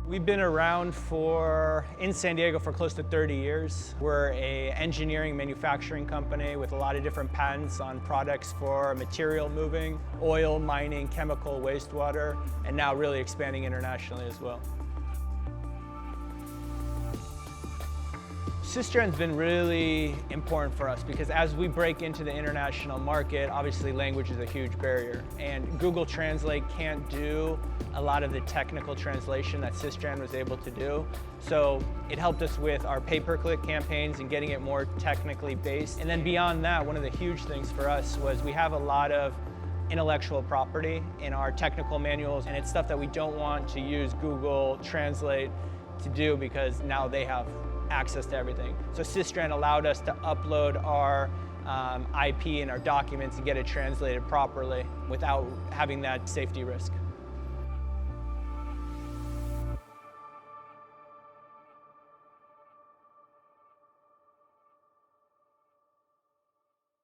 We've been around in San Diego for close to 30 years. We're an engineering manufacturing company with a lot of different patents on products for material moving, oil, mining, chemical, wastewater, and now really expanding internationally as well. SYSTRAN's been really important for us because as we break into the international market, obviously language is a huge barrier, and Google Translate can't do a lot of the technical translation that SYSTRAN was able to do. So it helped us with our pay-per-click campaigns and getting it more technically based. And then beyond that, one of the huge things for us was we have a lot of intellectual property in our technical manuals, and it's stuff that we don't want to use Google Translate to do because now they have access to everything. So SYSTRAN allowed us to upload our IP and our documents and get it translated properly without having that safety risk.